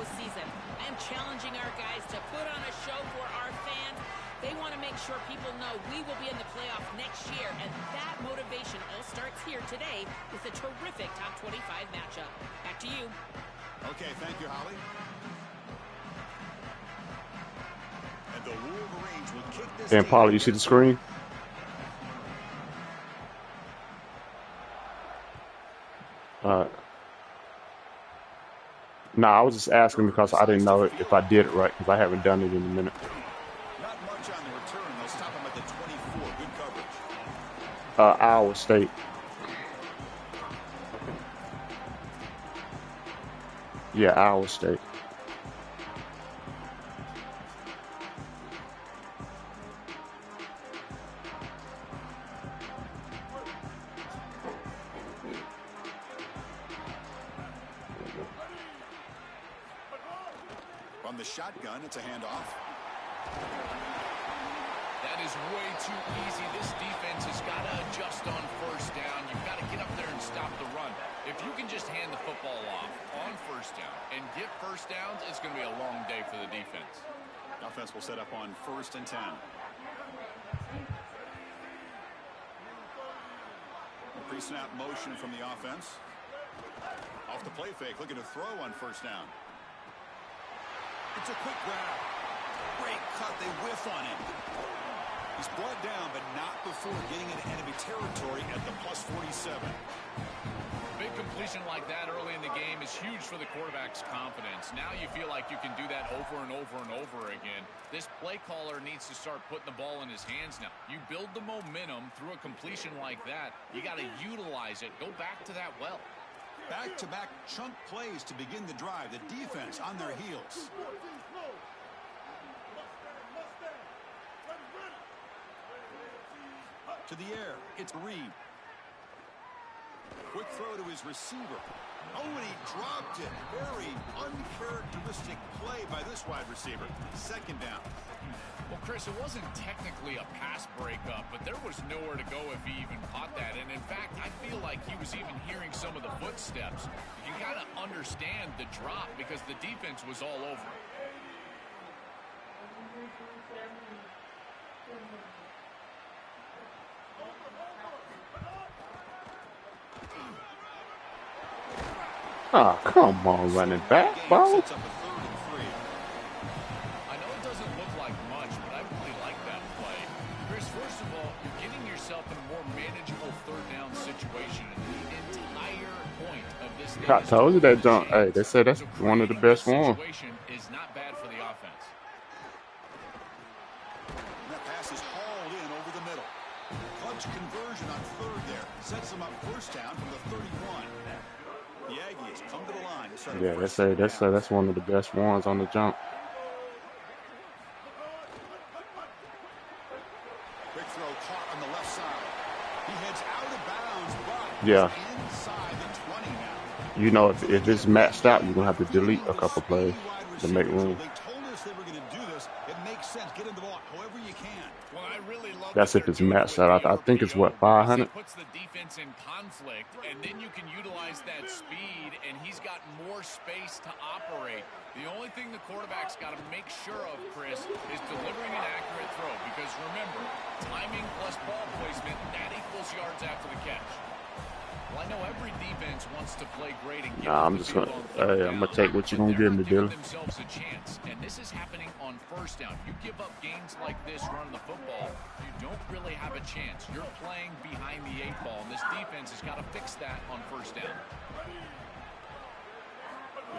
postseason. I am challenging our guys to put on a show for our fans. They want to make sure people know we will be in the playoff next year, and that motivation all starts here today with a terrific top 25 matchup. Back to you. Okay, thank you, Holly. And the Wolverines will kick this. And Paula, you see the screen? No, I was just asking because I didn't know if I did it right because I haven't done it in a minute. Not much on the return. They'll stop him at the 24. Good coverage. Iowa State. Yeah, Iowa State. From the shotgun, it's a handoff. That is way too easy. This defense has got to adjust on first down. You've got to get up there and stop the run. If you can just hand the football off on first down and get first downs, it's going to be a long day for the defense. Offense will set up on 1st and 10. Pre-snap motion from the offense. Off the play fake, looking to throw on 1st down. It's a quick grab. Great cut. They whiff on him. He's brought down, but not before getting into enemy territory at the +47. Big completion like that early in the game is huge for the quarterback's confidence. Now you feel like you can do that over and over and over again. This play caller needs to start putting the ball in his hands now. You build the momentum through a completion like that. You got to utilize it. Go back to that well. Back-to-back chunk plays to begin the drive. The defense on their heels. To the air, it's Reed. Quick throw to his receiver. Oh, and he dropped it. Very uncharacteristic play by this wide receiver. 2nd down. Well, Chris, it wasn't technically a pass breakup, but there was nowhere to go if he even caught that. And, in fact, I feel like he was even hearing some of the footsteps. You can kind of understand the drop because the defense was all over it. Oh, come on, running back, ball. I know it doesn't look like much, but I really like that play. Chris, first of all, you're getting yourself in a more manageable 3rd down situation. The entire point of this thing I told you that jump. Hey, they said that's one of the best ones. Is not bad for the offense. That pass is hauled in over the middle. Clutch conversion on 3rd there. Sets them up 1st down from the 31. The Aggies come to the line. Yeah, they say that's one of the best ones on the jump. Quick throw caught on the left side. He heads out of bounds, but yeah. Inside the 20 now. You know, if it's maxed out, you're gonna have to delete a couple plays to make room. They told us they were going to do this. It makes sense. Get in the ball however you can. Well, I really love that's if it's maxed out. I think it's what, 500. Puts the defense in conflict, and then you can utilize that speed, and he's got more space to operate. The only thing the quarterback's got to make sure of, Chris, is delivering an accurate throw. Because remember, timing plus ball placement, that equals yards after the catch. Well, I know every defense wants to play great and get I'm just gonna, I'm gonna take what you're gonna give me, Dylan. Themselves a chance, and this is happening on 1st down. You give up gains like this running the football, you don't really have a chance. You're playing behind the 8 ball, and this defense has got to fix that on 1st down.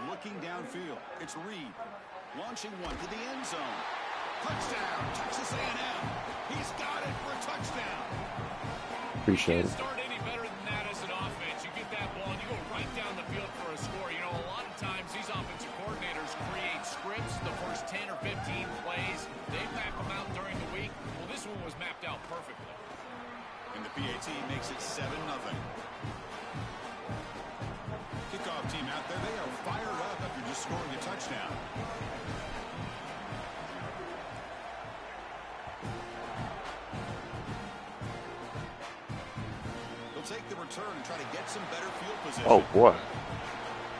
Looking downfield, it's Reed launching one to the end zone. Touchdown, Texas A&M. He's got it for a touchdown. Appreciate it. Scripts, the first 10 or 15 plays, they map them out during the week. Well, this one was mapped out perfectly. And the PAT makes it 7-0. Kickoff team out there, they are fired up after just scoring a touchdown. They'll take the return and try to get some better field position. Oh, boy.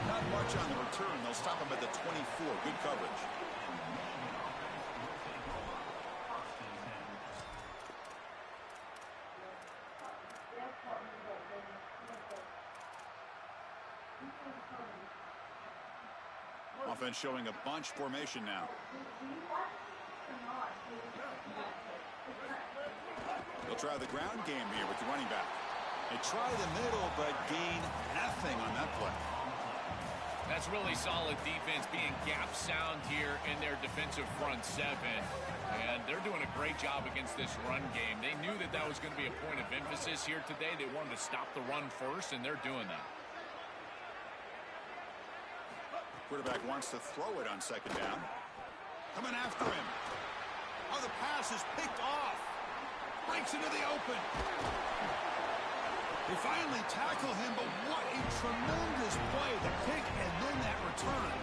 Not much on the return. They'll stop him at the 24. Good coverage. Offense showing a bunch formation now. They'll try the ground game here with the running back. They try the middle, but gain nothing on that play. That's really solid defense, being gap sound here in their defensive front seven. And they're doing a great job against this run game. They knew that that was going to be a point of emphasis here today. They wanted to stop the run first, and they're doing that. Quarterback wants to throw it on second down. Coming after him. Oh, the pass is picked off. Breaks into the open. They finally tackle him, but what a tremendous play. The pick and then that return.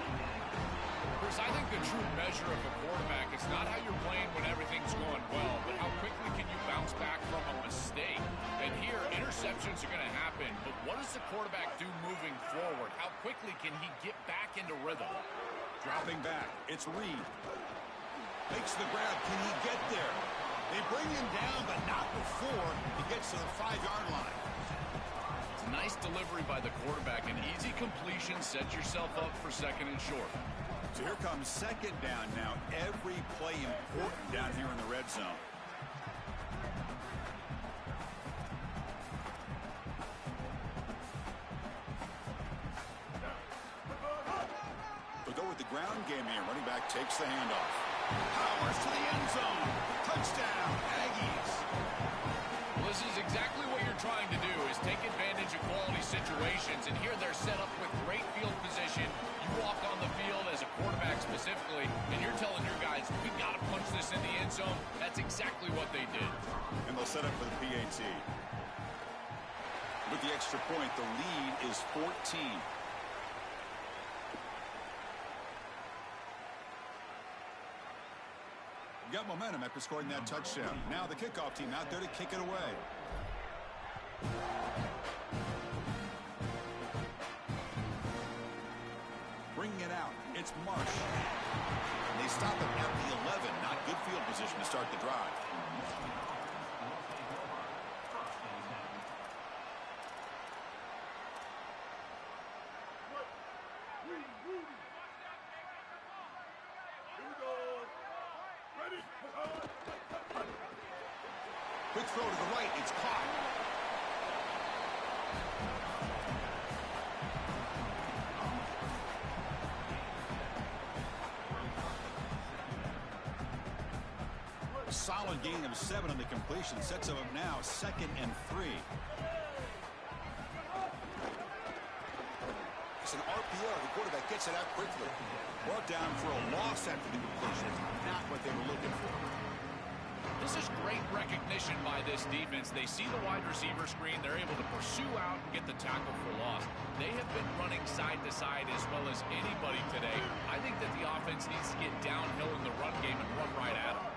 Chris, I think the true measure of a quarterback is not how you're playing when everything's going well, but how quickly can you bounce back from a mistake. And here, interceptions are going to happen, but what does the quarterback do moving forward? How quickly can he get back into rhythm? Dropping back, it's Reed. Makes the grab, can he get there? They bring him down, but not before he gets to the 5-yard line. It's a nice delivery by the quarterback. An easy completion, set yourself up for second and short. So here comes second down now. Every play important down here in the red zone. They'll go with the ground game here. Running back takes the handoff. Powers to the end zone. Touchdown, Aggies. Well, this is exactly what you're trying to do, is take advantage of quality situations. And here they're set up with great field position. You walk on the field as a quarterback specifically, and you're telling your guys, we got to punch this in the end zone. That's exactly what they did. And they'll set up for the PAT. With the extra point, the lead is 14. Got momentum after scoring that touchdown. Now the kickoff team out there to kick it away. Bringing it out. It's Marsh. They stop him at the 11. Not good field position to start the drive. Quick throw to the right. It's caught. A solid gain of 7 on the completion. Sets him up now 2nd and 3. It's an RPO. The quarterback gets it out quickly. Brought down for a loss after the completion. Not what they were looking for. This is great recognition by this defense. They see the wide receiver screen. They're able to pursue out and get the tackle for loss. They have been running side to side as well as anybody today. I think that the offense needs to get downhill in the run game and run right at them.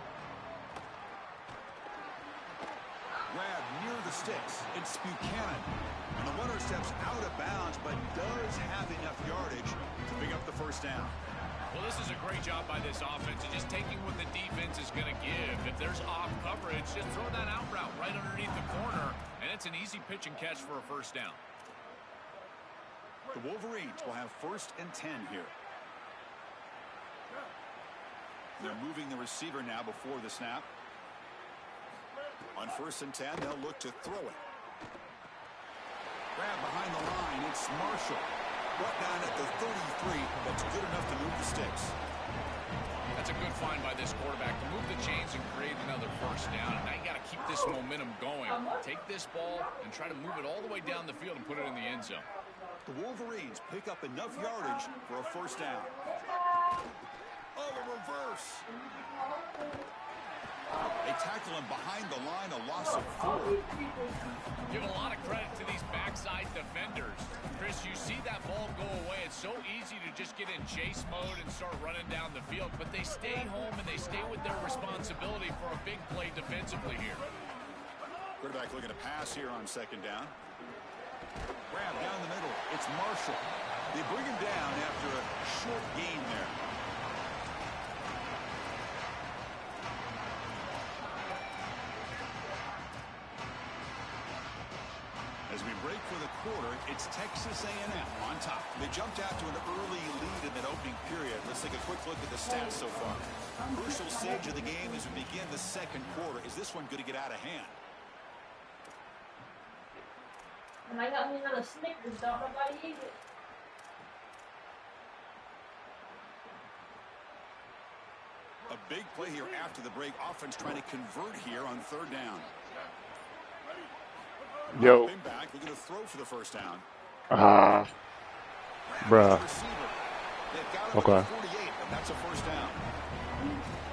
Grab near the sticks. It's Buchanan. And the runner steps out of bounds, but does have enough yardage to pick up the first down. Well, this is a great job by this offense, and just taking what the defense is going to give. If there's off coverage, just throw that out route right underneath the corner, and it's an easy pitch and catch for a first down. The Wolverines will have 1st and 10 here. They're moving the receiver now before the snap. On 1st and 10, they'll look to throw it. Grab behind the line. It's Marshall. Brought down at the 33. That's good enough to move the sticks. That's a good find by this quarterback to move the chains and create another first down. And now you got to keep this momentum going. Take this ball and try to move it all the way down the field and put it in the end zone. The Wolverines pick up enough yardage for a first down. Oh, a reverse. They tackle him behind the line, a loss of 4. Give a lot of credit to these backside defenders. Chris, you see that ball go away. It's so easy to just get in chase mode and start running down the field, but they stay home and they stay with their responsibility for a big play defensively here. Quarterback looking to pass here on 2nd down. Grab down the middle. It's Marshall. They bring him down after a short gain there. As we break for the quarter, it's Texas A&M on top. They jumped out to an early lead in that opening period. Let's take a quick look at the stats so far. Crucial stage of the game as we begin the second quarter. Is this one going to get out of hand? And I got me another Snickers, don't nobody eat it. A big play here after the break. Offense trying to convert here on third down. Yo. Back. We're going to throw for the first down. Bruh. Okay. 48, and that's a first down.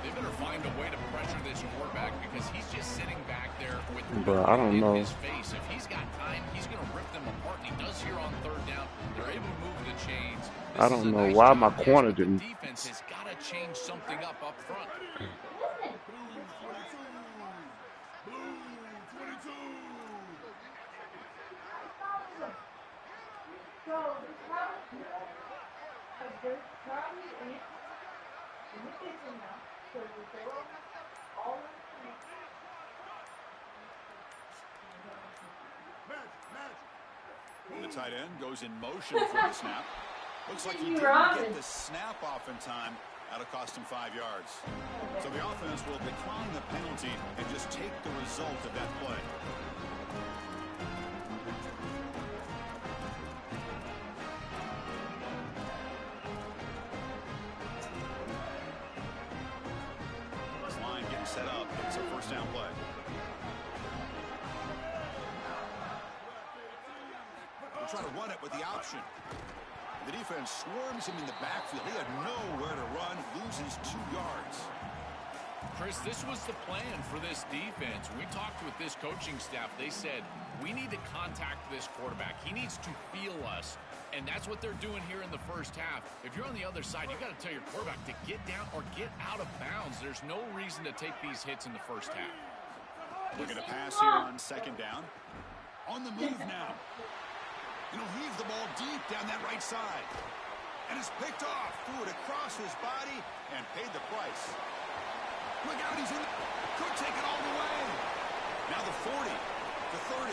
They better find a way to pressure this quarterback because he's just sitting back there with I don't know. his face. If he's got time, he's going to rip them apart, and he does here on third down. They're able to move the chains. I don't know why my corner didn't. The defense has got to change something up front. The tight end goes in motion for the snap. Looks like he didn't get the snap off in time. That'll cost him 5 yards. So the offense will decline the penalty and just take the result of that play. This line getting set up. It's a first down play. We'll try to run it with the option. The defense swarms him in the backfield. He had nowhere to run, loses 2 yards. Chris, this was the plan for this defense. When we talked with this coaching staff, they said, we need to contact this quarterback. He needs to feel us. And that's what they're doing here in the first half. If you're on the other side, you got to tell your quarterback to get down or get out of bounds. There's no reason to take these hits in the first half. Looking to pass here on second down. On the move now. He'll heave the ball deep down that right side. And it's picked off. Threw it across his body and paid the price. Look out, he's in. Could take it all the way. Now the 40, the 30,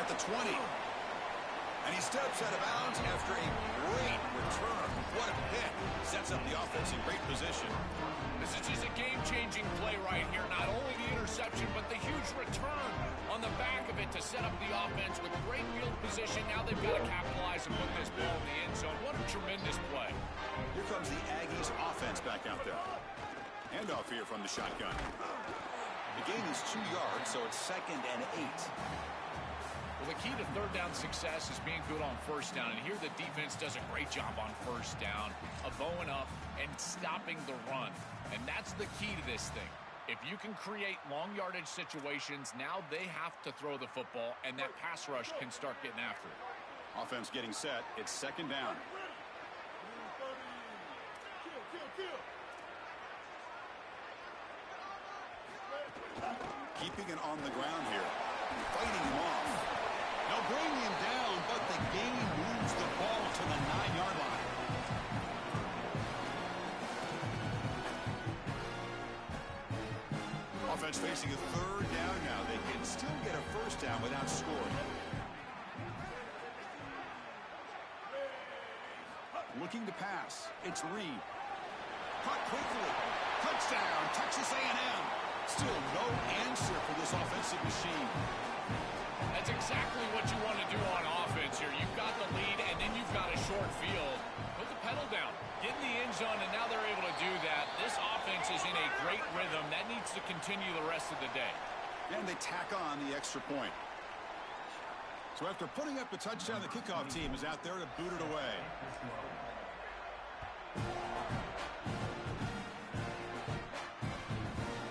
at the 20. And he steps out of bounds after a great return. What a hit. Sets up the offense in great position. This is just a game-changing play right here. Not only the interception, but the huge return on the back of it to set up the offense with great field position. Now they've got to capitalize and put this ball in the end zone. What a tremendous play. Here comes the Aggies offense back out there. Handoff here from the shotgun. The gain is 2 yards, so it's second and 8. Well, the key to third down success is being good on first down. And here the defense does a great job on first down of bowing up and stopping the run. And that's the key to this thing. If you can create long yardage situations, now they have to throw the football, and that pass rush can start getting after it. Offense getting set. It's second down. Keeping it on the ground here. Fighting him off. Now bringing him down, but the gain moves the ball to the 9-yard line. Offense facing a third down now. They can still get a first down without scoring. Looking to pass. It's Reed. Caught quickly. Touchdown, Texas A&M. Still no answer for this offensive machine. That's exactly what you want to do on offense here. You've got the lead, and then you've got a short field. Put the pedal down. Get in the end zone, and now they're able to do that. This offense is in a great rhythm. That needs to continue the rest of the day. And they tack on the extra point. So after putting up a touchdown, the kickoff team is out there to boot it away.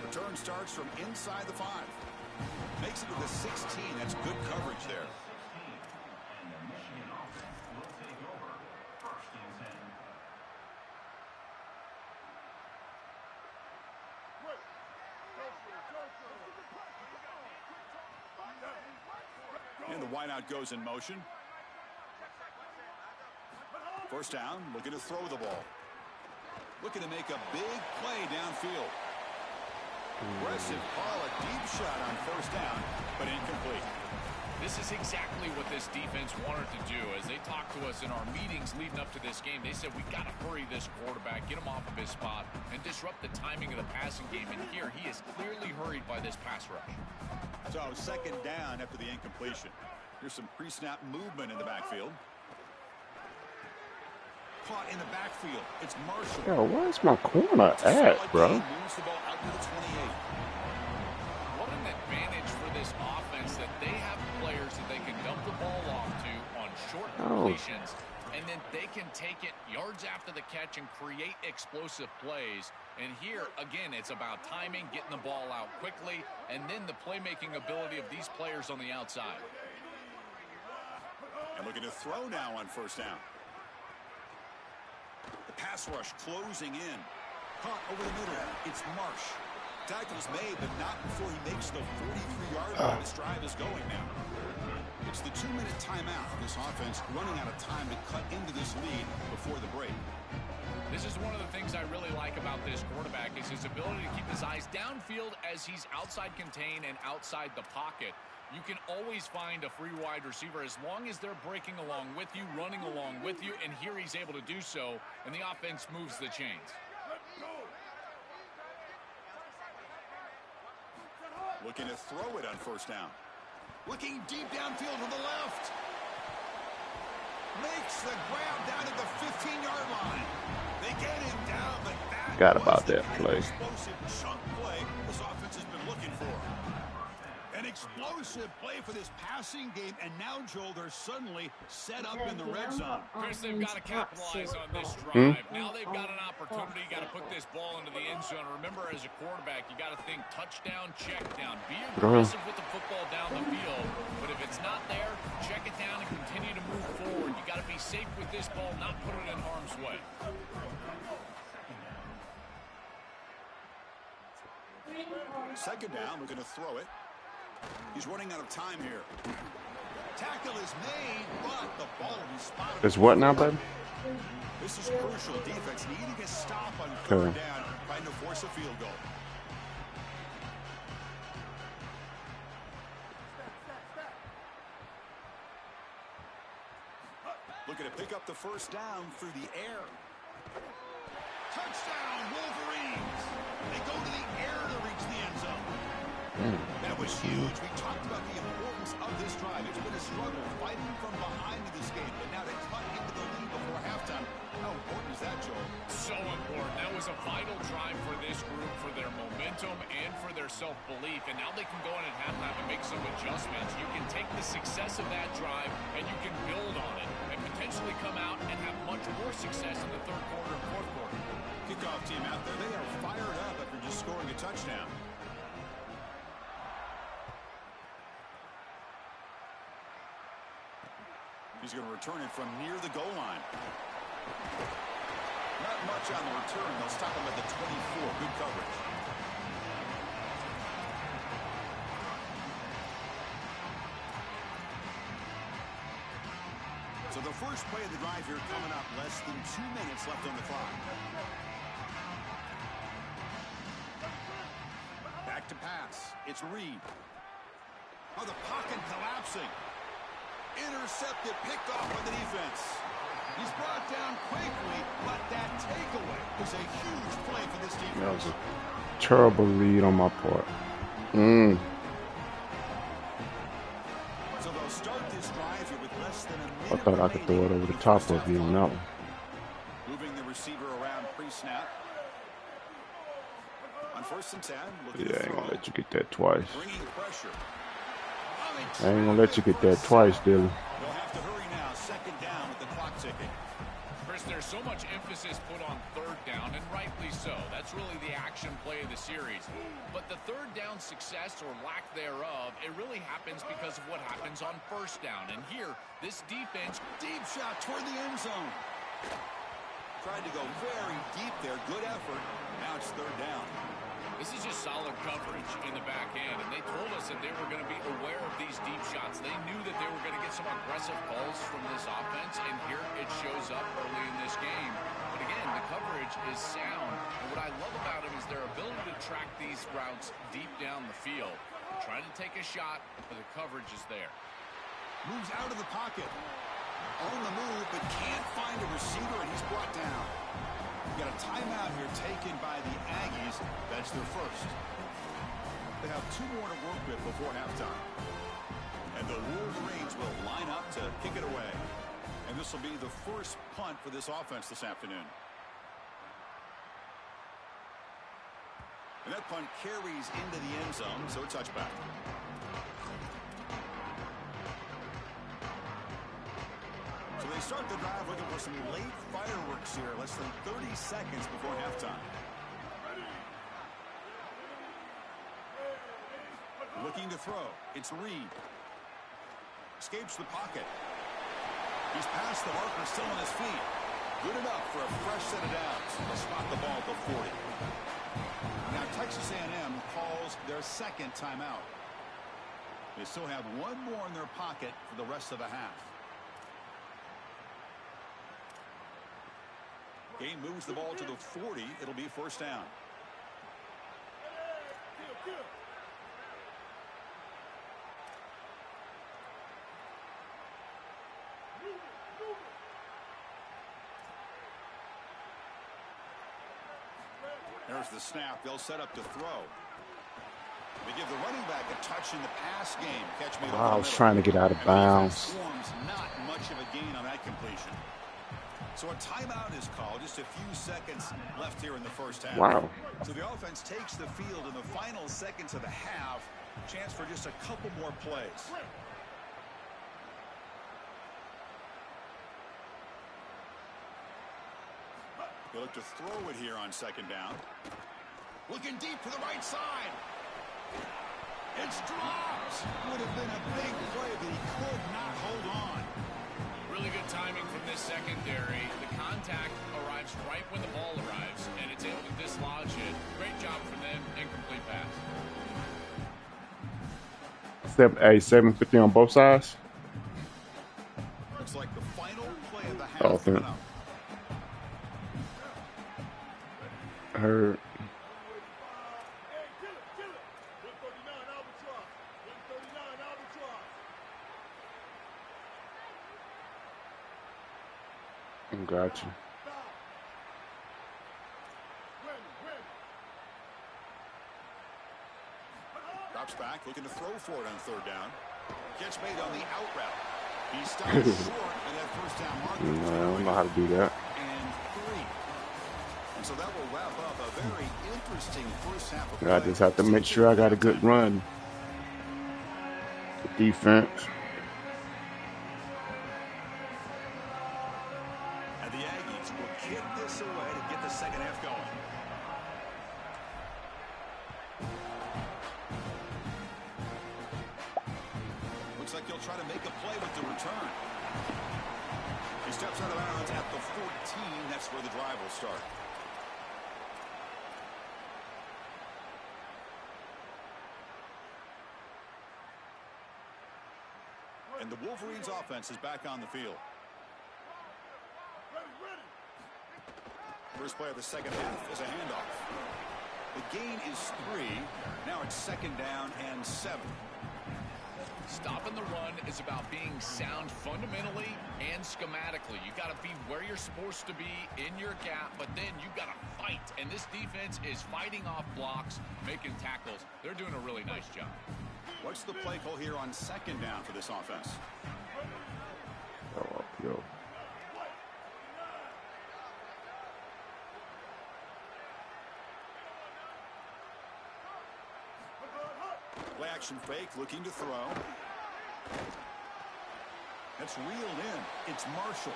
Return starts from inside the 5. Makes it to the 16. That's good coverage there. And the wideout goes in motion. First down, looking to throw the ball. Looking to make a big play downfield. Aggressive call, a deep shot on first down, but incomplete. This is exactly what this defense wanted to do. As they talked to us in our meetings leading up to this game, they said, we got to hurry this quarterback, get him off of his spot, and disrupt the timing of the passing game. And here, he is clearly hurried by this pass rush. So, second down after the incompletion. Here's some pre-snap movement in the backfield. Caught in the backfield. It's Marshall. Yo, where's my corner at, bro? Moves the ball out to the 28. What an advantage for this offense that they have players that they can dump the ball off to on short completions, and then they can take it yards after the catch and create explosive plays. And here, again, it's about timing, getting the ball out quickly, and then the playmaking ability of these players on the outside. And looking to throw now on first down. The pass rush closing in. Caught over the middle. It's Marsh. Tackle's made, but not before he makes the 43-yard line. This drive is going now. It's the 2-minute timeout. This offense running out of time to cut into this lead before the break. This is one of the things I really like about this quarterback is his ability to keep his eyes downfield as he's outside contained and outside the pocket. You can always find a free wide receiver as long as they're breaking along with you, running along with you, and here he's able to do so, and the offense moves the chains. Looking to throw it on first down. Looking deep downfield to the left. Makes the grab down at the 15-yard line. They get him down, but that Forgot about that play. Explosive chunk play this offense has been looking for. An explosive play for this passing game, and now, Joel, they're suddenly set up in the red zone. Chris, they've got to capitalize on this drive. Now they've got an opportunity. You got to put this ball into the end zone. Remember, as a quarterback, you got to think touchdown, check down. Be aggressive with the football down the field, but if it's not there, check it down and continue to move forward. You got to be safe with this ball, not put it in harm's way. Second down, we're going to throw it. He's running out of time here. Tackle is made, but the ball is spotted. It's what now, baby? This is crucial. Defense needing a stop on third down, trying to force a field goal. Looking to pick up the first down through the air. Touchdown, Wolverines! They go to the air to reach the end zone. That was huge. We talked about the importance of this drive. It's been a struggle fighting from behind in this game, but now they cut into the lead before halftime. How important is that, Joel? So important. That was a vital drive for this group, for their momentum and for their self-belief. And now they can go in at halftime and make some adjustments. You can take the success of that drive and you can build on it and potentially come out and have much more success in the third quarter and fourth quarter. Kickoff team out there. They are fired up after just scoring a touchdown. He's going to return it from near the goal line. Not much on the return. They'll stop him at the 24. Good coverage. So the first play of the drive here coming up. Less than 2 minutes left on the clock. Back to pass. It's Reed. Oh, the pocket collapsing. Intercepted, picked off by the defense. He's brought down quickly, but that takeaway is a huge play for this defense. That was a terrible lead on my part. So they'll start this drive here with less than a minute. I thought I could throw it over the top of you on that one. Moving the receiver around pre-snap. On first and 10. Yeah, I ain't gonna let you get that twice. Bringing pressure. I ain't gonna let you get that twice, Dylan. They'll have to hurry now. Second down with the clock ticking. Chris, there's so much emphasis put on third down, and rightly so. That's really the action play of the series. But the third down success or lack thereof, it really happens because of what happens on first down. And here, this defense, Deep shot toward the end zone. Tried to go very deep there. Good effort. Now it's third down. This is just solid coverage in the back end, and they told us that they were going to be aware of these deep shots. They knew that they were going to get some aggressive calls from this offense, and here it shows up early in this game. But again, the coverage is sound, and what I love about them is their ability to track these routes deep down the field. They're trying to take a shot, but the coverage is there. Moves out of the pocket. On the move, but can't find a receiver, and he's brought down. We've got a timeout here taken by the Aggies. That's their first. They have 2 more to work with before halftime. And the Wolverines will line up to kick it away. And this will be the first punt for this offense this afternoon. And that punt carries into the end zone, so a touchback. So they start the drive looking for some late fireworks here, less than 30 seconds before halftime. Looking to throw. It's Reed. Escapes the pocket. He's past the marker, still on his feet. Good enough for a fresh set of downs. They'll spot the ball at the 40. Now Texas A&M calls their second timeout. They still have 1 more in their pocket for the rest of the half. Game moves the ball to the 40. It'll be first down. There's the snap. They'll set up to throw. They give the running back a touch in the pass game. Catch me. I was trying to get out of bounds. Not much of a gain on that completion. So a timeout is called. Just a few seconds left here in the first half. Wow. So the offense takes the field in the final seconds of the half. Chance for just a couple more plays. They look to throw it here on second down. Looking deep to the right side. It's dropped. Would have been a big play, but he could not hold on. Really good timing from this secondary. The contact arrives right when the ball arrives, and it's able to dislodge it. Great job from them. Incomplete pass. 750 on both sides. Looks like the final play of the half. Okay. Heard. Gotcha. Drops back, looking to throw for it on third down. Gets made on the out route. He stops short of that first down marker. No, I don't know how to do that. And 3. And so that will wrap up a very interesting first half of play. I just have to make sure I got a good run. The defense. And the Aggies will kick this away to get the second half going. Looks like he'll try to make a play with the return. He steps out of bounds at the 14. That's where the drive will start. And the Wolverines offense is back on the field. First play of the second half is a handoff. The gain is 3. Now it's second down and 7. Stopping the run is about being sound fundamentally and schematically. You got to be where you're supposed to be in your gap, but then you got to fight. And this defense is fighting off blocks, making tackles. They're doing a really nice job. What's the play call here on second down for this offense? Oh, yo. Play action fake, looking to throw. That's reeled in. It's Marshall.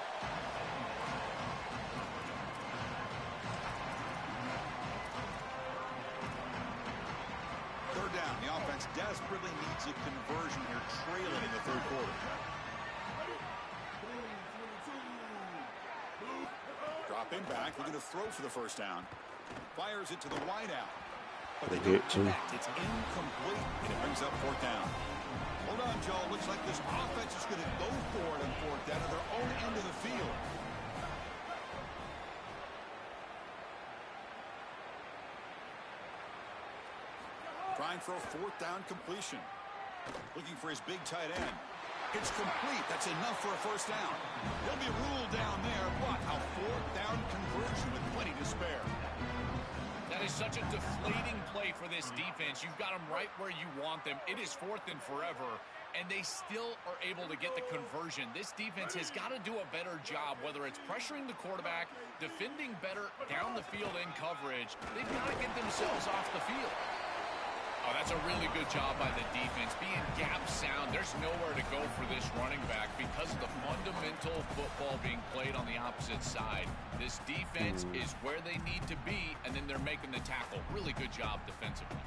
Third down. The offense desperately needs a conversion here, trailing in the third quarter. Dropping back, looking to throw for the first down. Fires it to the wideout. but they hit don't too. connect. It's incomplete, and it brings up fourth down. Hold on, Joe. Looks like this offense is going to go for it on fourth down at their own end of the field. Trying for a fourth down completion. Looking for his big tight end. It's complete. That's enough for a first down. He'll be ruled down there, but a fourth down conversion with plenty to spare. That is such a deflating play for this defense. You've got them right where you want them. It is fourth and forever, and they still are able to get the conversion. This defense has got to do a better job, whether it's pressuring the quarterback, defending better down the field in coverage. They've got to get themselves off the field. Oh, that's a really good job by the defense. Being gap sound, there's nowhere to go for this running back because of the fundamental football being played on the opposite side. This defense is where they need to be, and then they're making the tackle. Really good job defensively.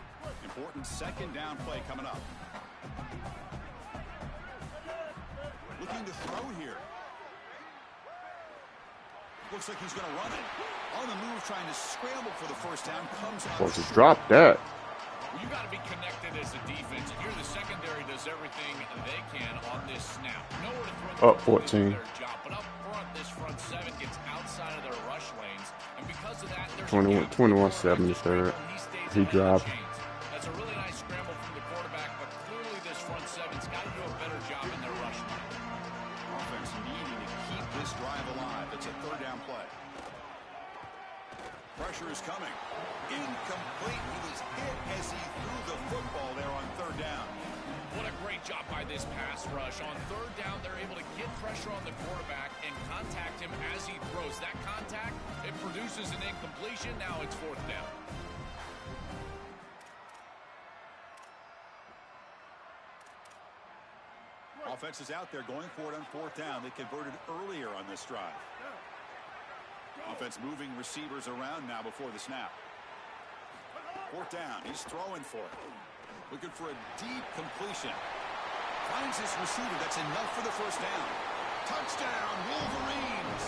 Important second down play coming up. Looking to throw here. Looks like he's going to run it. On the move, trying to scramble for the first down. Comes out Supposed to short. drop that. You got to be connected as a defense. Here, the secondary does everything they can on this snap. Nowhere to throw Up 14. their job, but up front, this front seven gets outside of their rush lanes, and because of that, there's 21-7 third. He dropped. That's a really nice scramble from the quarterback, but clearly this front seven's got to do a better job in their rush line. Offense needing to keep this drive alive. It's a third down play. Pressure is coming. Incomplete. He was hit as he threw the football there on third down. What a great job by this pass rush. On third down, they're able to get pressure on the quarterback and contact him as he throws. That contact, it produces an incompletion. Now it's fourth down. Offense is out there going for it on fourth down. They converted earlier on this drive. Offense moving receivers around now before the snap. Fourth down. He's throwing for it. Looking for a deep completion. Finds his receiver. That's enough for the first down. Touchdown, Wolverines.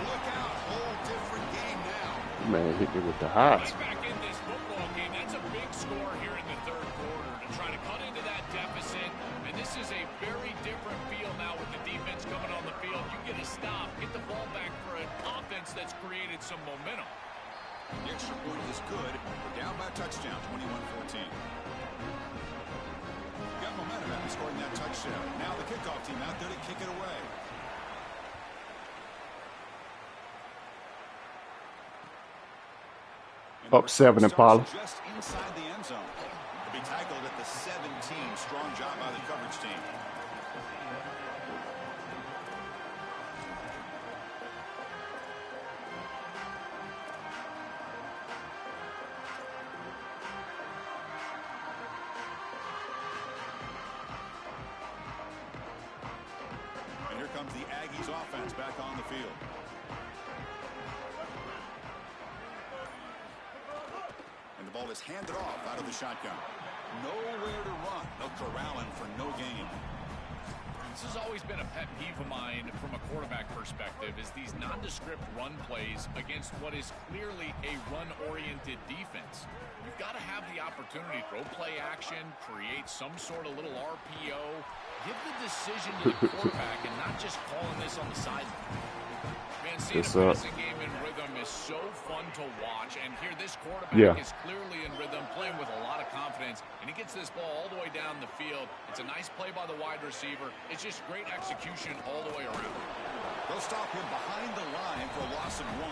Look out. Whole different game now. Man, hit me with the highs. Right back in this football game. That's a big score here in the third quarter to try to cut into that deficit. And this is a very different feel now with the defense coming on the field. You get a stop, get the ball back for an offense that's created some momentum. The extra point is good. We're down by a touchdown, 21-14. Got momentum after scoring that touchdown. Now the kickoff team out there to kick it away. Up 7 Impala. Just inside the end zone. To be tackled at the 17. Strong job by the coverage team. And here comes the Aggies offense back on the field. And the ball is handed off out of the shotgun. Nowhere to run. They'll corral him for no gain. This has always been a pet peeve of mine from a quarterback perspective is these nondescript run plays against what is clearly a run-oriented defense. You've got to have the opportunity to throw play action, create some sort of little RPO, give the decision to the quarterback and not just calling this on the sideline. Man, seeing a passing game in rhythm is so fun to watch, and here this quarterback is clearly in rhythm, playing with a lot of confidence, and he gets this ball all the way down the field. It's a nice play by the wide receiver. It's just great execution all the way around. They'll stop him behind the line for a loss of 1.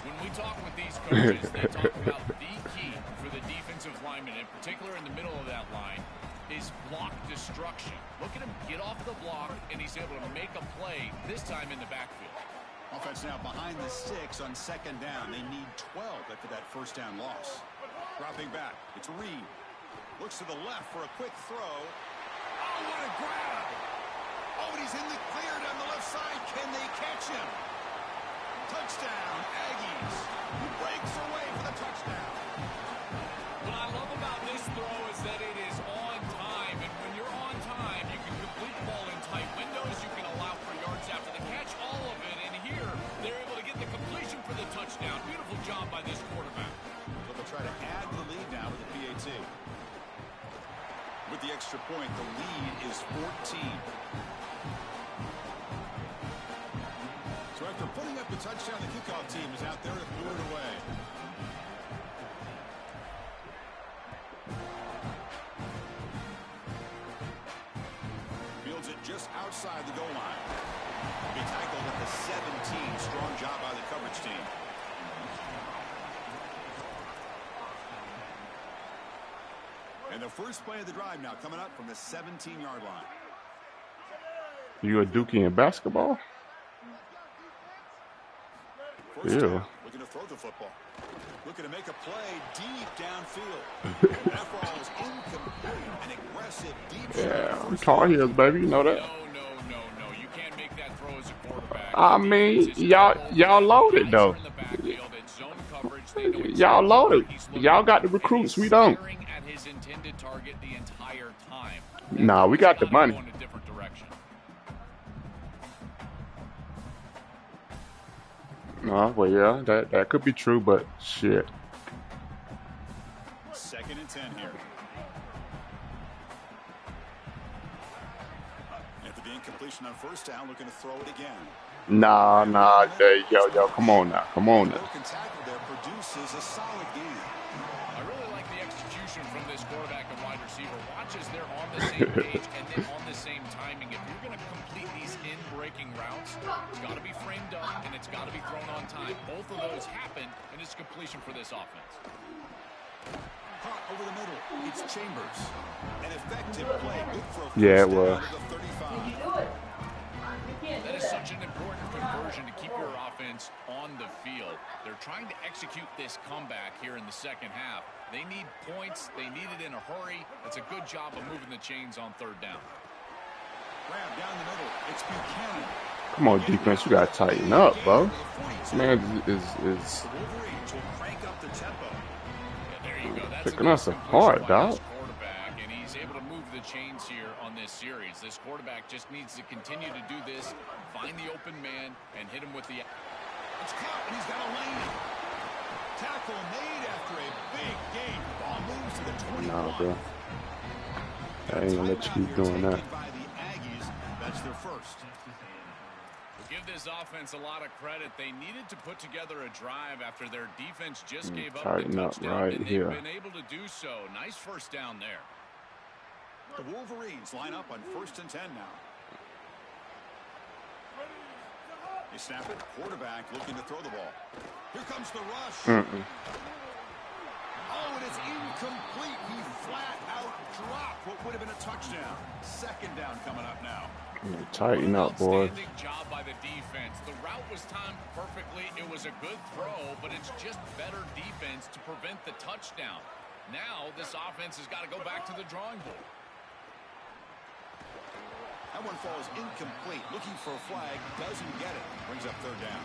When we talk with these coaches, they talk about the key for the defensive lineman, in particular in the middle of that line, is block destruction. Look at him get off the block, and he's able to make a play, this time in the backfield. Offense now behind the 6 on second down. They need 12 after that first down loss. Dropping back. It's Reed. Looks to the left for a quick throw. Oh, what a grab! Oh, and he's in the clear down the left side. Can they catch him? Touchdown, Aggies. He breaks away for the touchdown. What I love about this throw is that it is on time, and when you're on time, you can complete the ball in tight windows, you can allow for yards after the catch, all of it, and here, they're able to get the completion for the touchdown. Beautiful job by this quarterback. So they'll try to add extra point. The lead is 14. So after putting up the touchdown, the kickoff team is out there to throw it away. Fields it just outside the goal line. Be tackled at the 17. Strong job by the coverage team. And the first play of the drive now coming up from the 17-yard line. You a dookie in basketball? First Ew. down, looking to throw the football. Looking to make a play deep downfield. That ball is incomplete. An aggressive deep Yeah, Tar Heels, baby. You know that. No. You can't make that throw as a quarterback. I mean, y'all loaded though. Y'all loaded. Y'all got the recruits. We don't. At his intended target the entire time. Nah, we got the money. Going a different direction. No, well, yeah, that could be true, but shit. 2nd and 10 here. After the incompletion on first down, looking to throw it again. Nah, yo, come on now. The broken tackle there produces a solid game. I really like the execution from this quarterback and wide receiver. Watch as they're on the same page and then on the same timing. If you're going to complete these in-breaking routes, it's got to be framed up and it's got to be thrown on time. Both of those happen, and it's completion for this offense. Caught over the middle. It's Chambers. An effective play. Good for a first Yeah, it down was. to the 35. Did you do it? You can't That do is that. such an important conversion to keep your offense on the field. They're trying to execute this comeback here in the second half. They need points. They need it in a hurry. It's a good job of moving the chains on third down. Grab down the middle. It's Buchanan. Come on, defense, you gotta tighten up, bro. Man is The Wolverines will crank up the tempo. Yeah, there you go. That's Picking a us nice apart, completion by this dog. quarterback, and he's able to move the chains here on this series. This quarterback just needs to continue to do this, find the open man, and hit him with the... It's caught, and he's got a lane. Tackle made after a big gain. Ball moves to the 21. nah, bro. I ain't gonna let you keep doing that. By the Aggies, that's their first. We'll give this offense a lot of credit. They needed to put together a drive after their defense just gave up the Tighten up touchdown, right and they've here. been able to do so. Nice first down there. The Wolverines line up on 1st and 10 now. They snap it. Quarterback looking to throw the ball. Here comes the rush. Oh, it is incomplete. He flat out dropped what would have been a touchdown. 2nd down coming up now. Tighten up, boys. Outstanding job by the defense. The route was timed perfectly. It was a good throw, but it's just better defense to prevent the touchdown. Now this offense has got to go back to the drawing board. That one falls incomplete. Looking for a flag. Doesn't get it. Brings up 3rd down.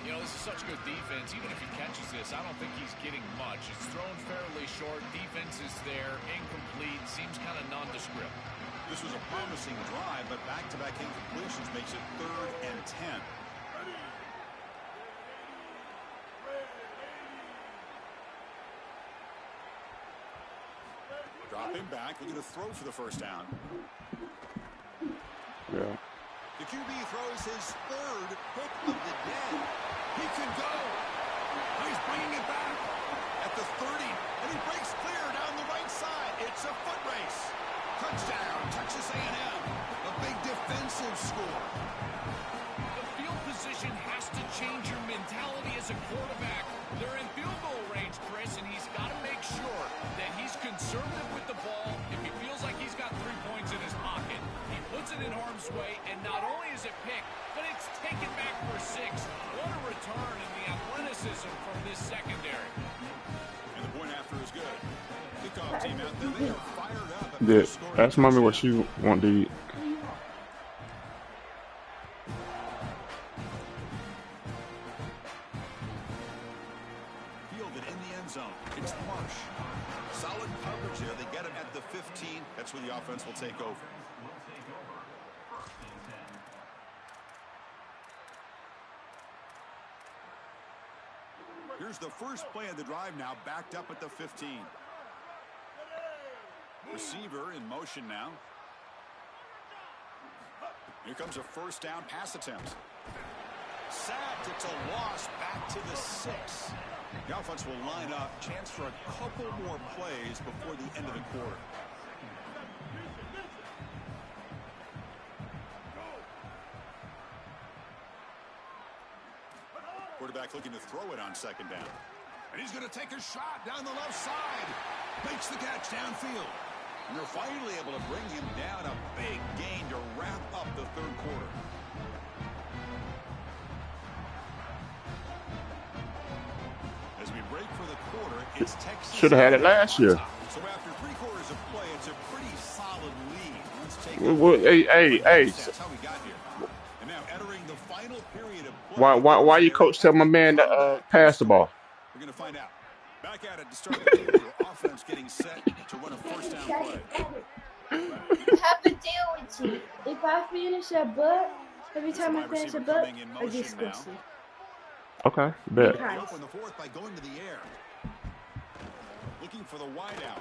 You know, this is such good defense. Even if he catches this, I don't think he's getting much. It's thrown fairly short. Defense is there. Incomplete. Seems kind of nondescript. This was a promising drive, but back-to-back incompletions makes it 3rd and 10. Dropping back, looking to throw for the first down. Yeah. The QB throws his 3rd pick of the day. He can go. He's bringing it back at the 30, and he breaks clear down the right side. It's a foot race. Touchdown, Texas A&M. A big defensive score. The field position has to change your mentality as a quarterback. They're in field goal range, Chris, and he's got to make sure that he's conservative with the ball. If he feels like he's got 3 points in his pocket, he puts it in harm's way, and not only is it picked, but it's taken back for 6. What a return in the athleticism from this secondary. And the point after is good. Kickoff team out there, they are fired up. Yeah, ask mommy what she want to eat. Fielded in the end zone. It's Marsh. Solid coverage there. They get him at the 15. That's where the offense will take over. Here's the first play of the drive now, backed up at the 15. Receiver in motion now. Here comes a first down pass attempt. Sacked. It's a loss back to the 6. The offense will line up. Chance for a couple more plays before the end of the quarter. Quarterback looking to throw it on second down. And he's going to take a shot down the left side. Makes the catch downfield. And they're finally able to bring him down. A big gain to wrap up the third quarter. As we break for the quarter, it's Texas. Should have had it last year. So after 3 quarters of play, it's a pretty solid lead. Let's take Hey. That's how we got here. And now entering the final period of play. Why you coach tell my man to pass the ball? We're going to find out. Back at it to start the game. Your offense getting set to run a first down play. I have to deal with you. If I finish a butt, every time I finish a butt, I get squishy. Okay, bet. They open the fourth by going to the air. Looking for the wide out.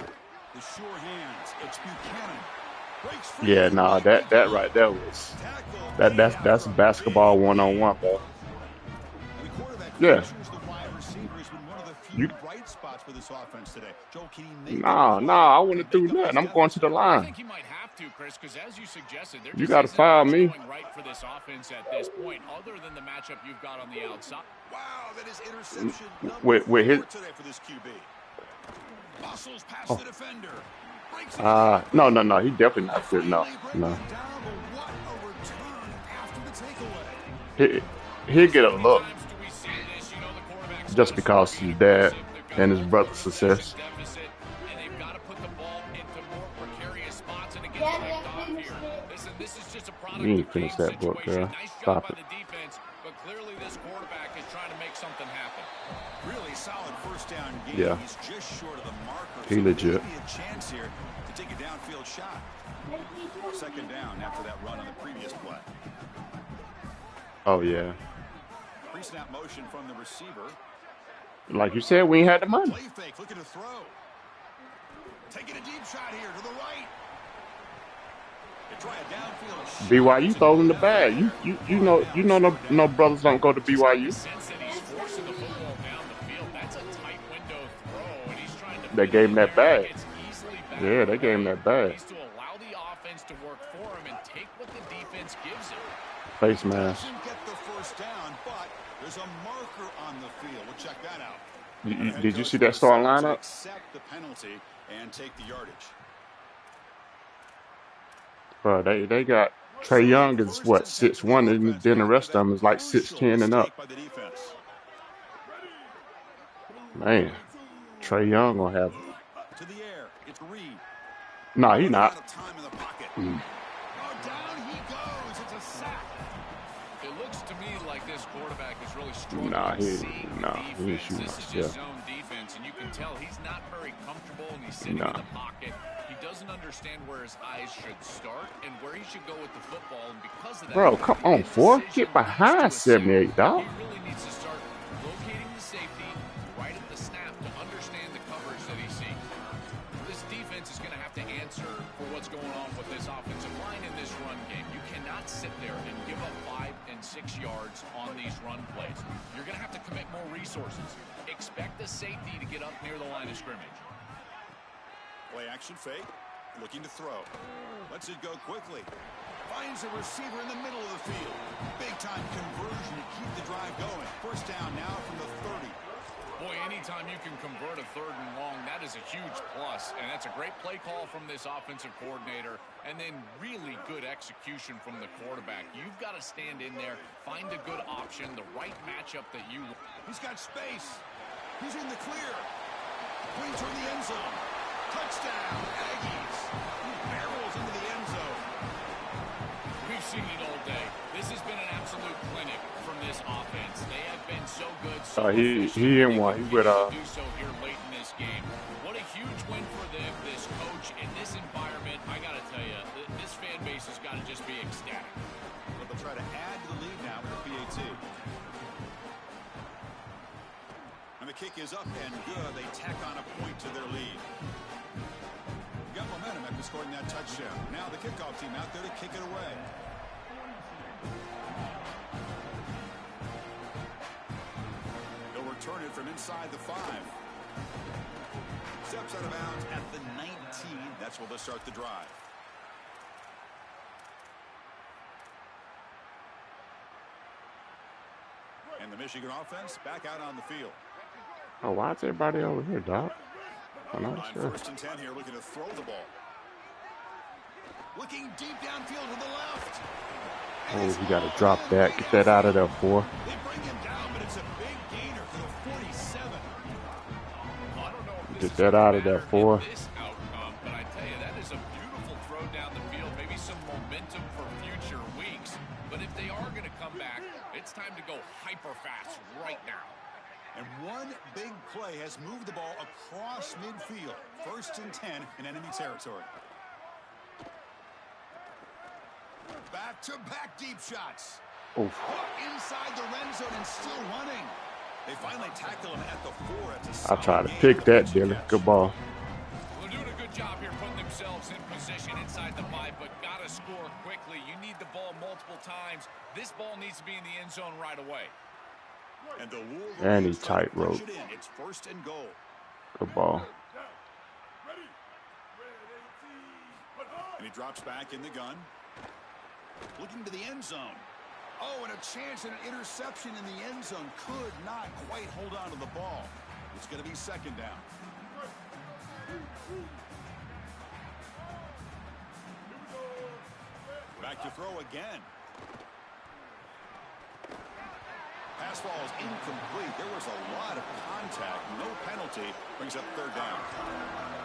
The sure hands. It's Buchanan. Breaks free. Yeah, nah, that right there was that's basketball 1-on-1, bro. Yeah. Bright spots for this offense today. Joel, can he make Nah, I wouldn't do nothing. I'm going to the I line. think he might have to, Chris, because as you suggested, there You just gotta isn't foul much me. going right for this offense at this point, other than the matchup you've got on the outside. Wow, that is interception With his today for this QB. Muscles past the defender. no, he definitely not good. No. He'll get a look just because his dad and his brother's success. You ain't finish that book, girl. Stop it. But clearly this quarterback is trying to make something happen. Really solid first down game. Yeah. He's just short of the marker. He legit. Maybe a chance here to take a downfield shot. Second down after that run on the previous play. Oh yeah. Pre-snap motion from the receiver. Like you said, we ain't had the money. Play fake, looking to throw. Taking a deep shot here to the right. They try a downfield shot. BYU throws in the bag. You know no brothers don't go to BYU. They gave him that bag. Yeah, they gave him that bag. To allow the offense to work for him and take what the defense gives him. Face mask. Doesn't get the first down, but there's a marker on the field. We'll check that out. Did you see that starting lineup? Accept the penalty and take the yardage. Bro, they got Trey Young is what 6'1", and then the rest of them is like 6'10" and up. Man, Trey Young gonna have. To the air, it's Reed. Nah, he not. Down he goes. It's a sack. It looks to me like this quarterback is really struggling. He ain't shooting This is much. just Yeah. zone defense, and you can tell he's not very comfortable, and he's sitting in the pocket. He doesn't understand where his eyes should start and where he should go with the football, and because of that, Bro, come on, four. Get behind 78, dog. he really needs to start locating the safety right at the snap to understand the coverage that he sees. This defense is going to have to answer for what's going on with this offensive line in this run game. You cannot sit there and give up 5 and 6 yards on these run plays. You're going to have to commit more resources. Expect the safety to get up near the line of scrimmage. Play action fake. Looking to throw. Lets it go quickly. Finds a receiver in the middle of the field. Big time conversion to keep the drive going. First down now from the 30. Boy, anytime you can convert a 3rd and long, that is a huge plus. And that's a great play call from this offensive coordinator. And then really good execution from the quarterback. You've got to stand in there, find a good option, the right matchup that you want. He's got space. He's in the clear. Queen toward the end zone. Touchdown, Aggies. He barrels into the end zone. We've seen it all day. This has been an absolute clinic from this offense. They have been so good. So He in one. He with do so here late in this game. What a huge win for them, this coach, in this environment. I got to tell you, this fan base has got to just be ecstatic. But they'll try to add to the lead now with the PAT. And the kick is up and good. They tack on a point to their lead. Got momentum to scoring that touchdown. Now the kickoff team out there to kick it away. They'll return it from inside the 5. Steps out of bounds at the 19. That's where they'll start the drive. And the Michigan offense back out on the field. Oh, why is everybody over here, Doc? I'm not sure. 1st and 10 here, looking to throw the ball. Looking deep downfield to the left. Oh, you got to drop that. Get that out of there, 4. They bring him down, but it's a big gainer for the 47. Well, I don't know if Get that out of there, 4. This outcome, but I tell you, that is a beautiful throw down the field. Maybe some momentum for future weeks. But if they are going to come back, it's time to go hyper fast right now. And one big play has moved the ball across midfield. 1st and 10 in enemy territory. Back-to-back deep shots. Oof. Inside the red zone and still running. They finally tackle him at the 4. I tried to pick that, Dylan. Good ball. They're doing a good job here putting themselves in position inside the 5, but got to score quickly. You need the ball multiple times. This ball needs to be in the end zone right away. And the And he tightrope. It's 1st and goal. Good ball. And he drops back in the gun. Looking to the end zone. Oh, and a chance and an interception in the end zone. Could not quite hold on to the ball. It's going to be 2nd down. Back to throw again. Pass ball is incomplete. There was a lot of contact. No penalty. Brings up 3rd down.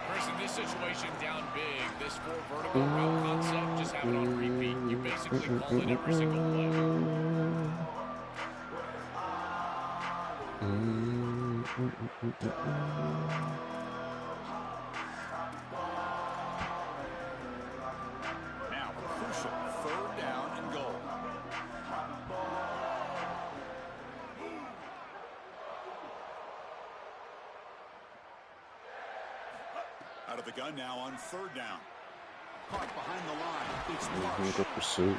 Chris, in this situation, down big, this 4 vertical route concept, just have it on repeat. You basically call it every single play. Now, crucial 3rd down and goal. Out of the gun now on 3rd down. Caught behind the line. It's Marsh. Good pursuit.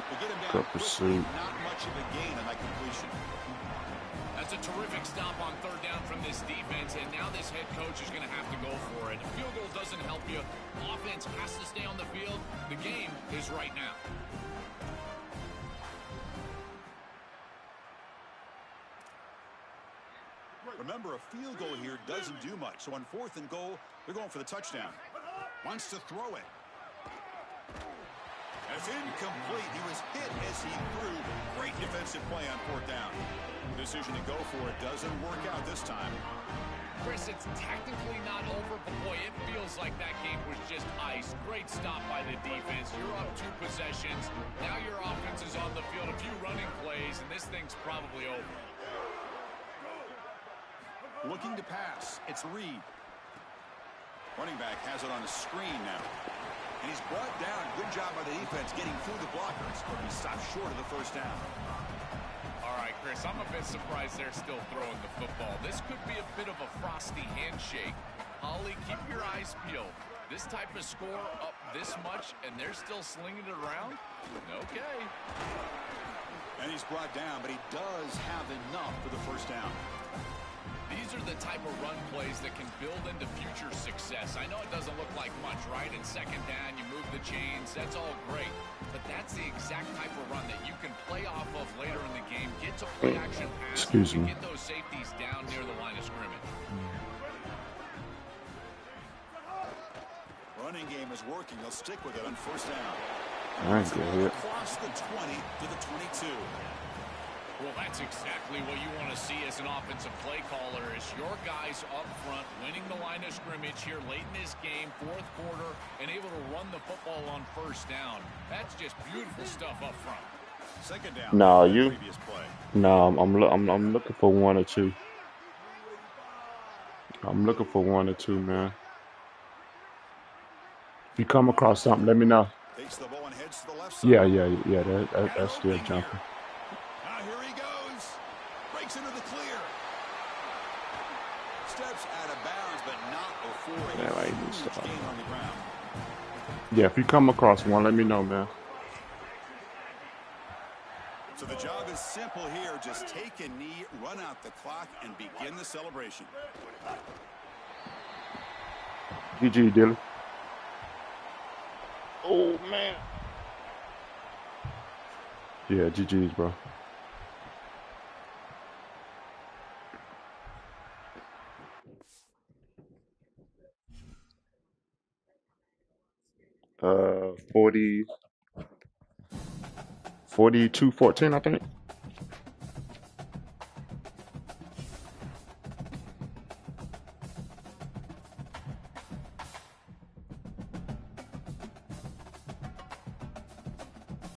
Good pursuit. Not much of a gain on that completion. That's a terrific stop on 3rd down from this defense, and now this head coach is going to have to go for it. A field goal doesn't help you. Offense has to stay on the field. The game is right now. Remember, a field goal here doesn't do much. So on 4th and goal, they're going for the touchdown. Wants to throw it. It's incomplete. He was hit as he threw. Great defensive play on 4th down. Decision to go for it doesn't work out this time. Chris, it's technically not over, but boy, it feels like that game was just ice. Great stop by the defense. You're up 2 possessions. Now your offense is on the field. A few running plays, and this thing's probably over. Looking to pass. It's Reed. Running back has it on a screen now. And he's brought down. Good job by the defense getting through the blockers. But he stopped short of the 1st down. All right, Chris, I'm a bit surprised they're still throwing the football. This could be a bit of a frosty handshake. Holly, keep your eyes peeled. This type of score up this much, and they're still slinging it around? Okay. And he's brought down, but he does have enough for the 1st down. These are the type of run plays that can build into future success. I know it doesn't look like much, right? In 2nd down, you move the chains. That's all great. But that's the exact type of run that you can play off of later in the game. Get to play action pass. Excuse me. Get those safeties down near the line of scrimmage. Running game is working. They'll stick with it on 1st down. I ain't get hit. Across the 20 to the 22. Well, that's exactly what you want to see as an offensive play caller, is your guys up front winning the line of scrimmage here late in this game, 4th quarter, and able to run the football on 1st down. That's just beautiful stuff up front. 2nd down. No, you. Previous play. No, I'm looking for 1 or 2. I'm looking for 1 or 2, man. If you come across something, let me know. Takes the ball and heads to the left side. Yeah. That's still jumping. Now here he goes. Breaks into the clear. Steps out of bounds, but not before a huge gain on the ground. Yeah, if you come across one, let me know, man. So the job is simple here. Just take a knee, run out the clock, and begin the celebration. GG, Dilly. Oh, man. Yeah, GG's, bro. Uh, 42-14, I think.